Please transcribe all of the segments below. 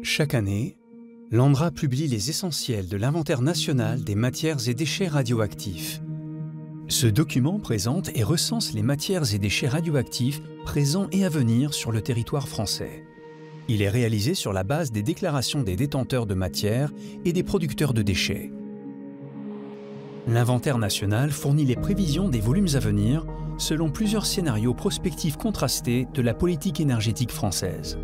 Chaque année, l'ANDRA publie les essentiels de l'inventaire national des matières et déchets radioactifs. Ce document présente et recense les matières et déchets radioactifs présents et à venir sur le territoire français. Il est réalisé sur la base des déclarations des détenteurs de matières et des producteurs de déchets. L'inventaire national fournit les prévisions des volumes à venir selon plusieurs scénarios prospectifs contrastés de la politique énergétique française.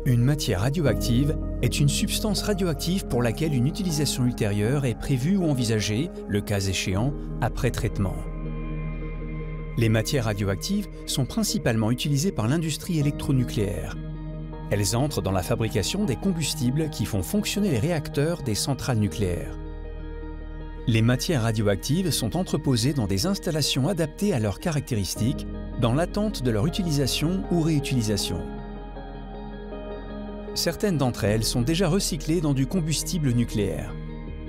Une matière radioactive est une substance radioactive pour laquelle une utilisation ultérieure est prévue ou envisagée, le cas échéant, après traitement. Les matières radioactives sont principalement utilisées par l'industrie électronucléaire. Elles entrent dans la fabrication des combustibles qui font fonctionner les réacteurs des centrales nucléaires. Les matières radioactives sont entreposées dans des installations adaptées à leurs caractéristiques, dans l'attente de leur utilisation ou réutilisation. Certaines d'entre elles sont déjà recyclées dans du combustible nucléaire.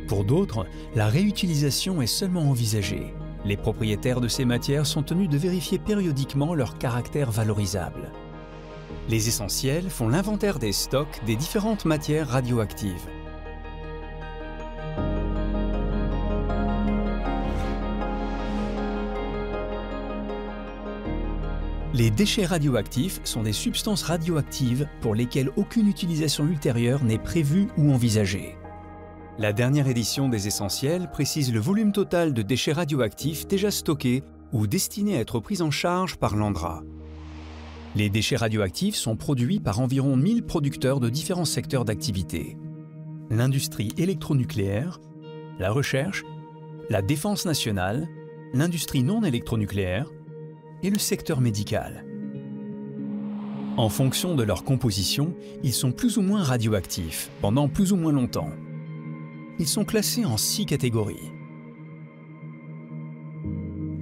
Pour d'autres, la réutilisation est seulement envisagée. Les propriétaires de ces matières sont tenus de vérifier périodiquement leur caractère valorisable. Les essentiels font l'inventaire des stocks des différentes matières radioactives. Les déchets radioactifs sont des substances radioactives pour lesquelles aucune utilisation ultérieure n'est prévue ou envisagée. La dernière édition des Essentiels précise le volume total de déchets radioactifs déjà stockés ou destinés à être pris en charge par l'ANDRA. Les déchets radioactifs sont produits par environ 1000 producteurs de différents secteurs d'activité. L'industrie électronucléaire, la recherche, la défense nationale, l'industrie non électronucléaire, et le secteur médical. En fonction de leur composition, ils sont plus ou moins radioactifs, pendant plus ou moins longtemps. Ils sont classés en 6 catégories.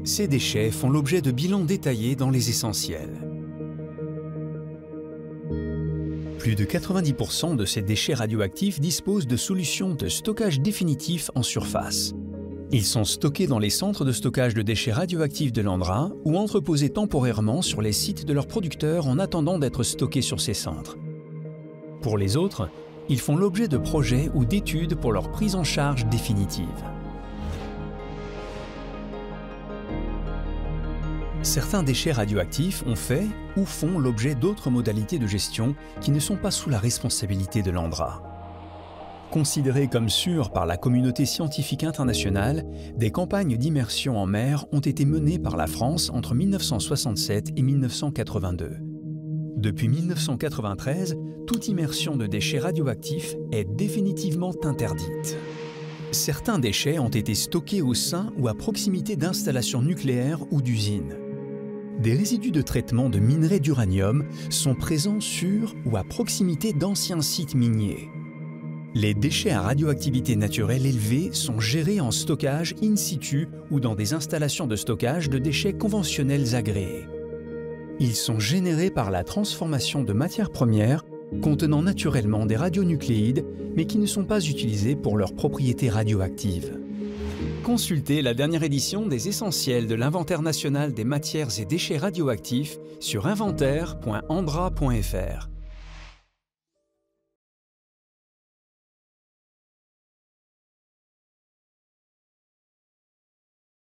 Ces déchets font l'objet de bilans détaillés dans les essentiels. Plus de 90% de ces déchets radioactifs disposent de solutions de stockage définitif en surface. Ils sont stockés dans les centres de stockage de déchets radioactifs de l'ANDRA ou entreposés temporairement sur les sites de leurs producteurs en attendant d'être stockés sur ces centres. Pour les autres, ils font l'objet de projets ou d'études pour leur prise en charge définitive. Certains déchets radioactifs ont fait ou font l'objet d'autres modalités de gestion qui ne sont pas sous la responsabilité de l'ANDRA. Considérés comme sûrs par la communauté scientifique internationale, des campagnes d'immersion en mer ont été menées par la France entre 1967 et 1982. Depuis 1993, toute immersion de déchets radioactifs est définitivement interdite. Certains déchets ont été stockés au sein ou à proximité d'installations nucléaires ou d'usines. Des résidus de traitement de minerais d'uranium sont présents sur ou à proximité d'anciens sites miniers. Les déchets à radioactivité naturelle élevée sont gérés en stockage in situ ou dans des installations de stockage de déchets conventionnels agréés. Ils sont générés par la transformation de matières premières contenant naturellement des radionucléides mais qui ne sont pas utilisés pour leurs propriétés radioactives. Consultez la dernière édition des Essentiels de l'Inventaire national des matières et déchets radioactifs sur inventaire.andra.fr.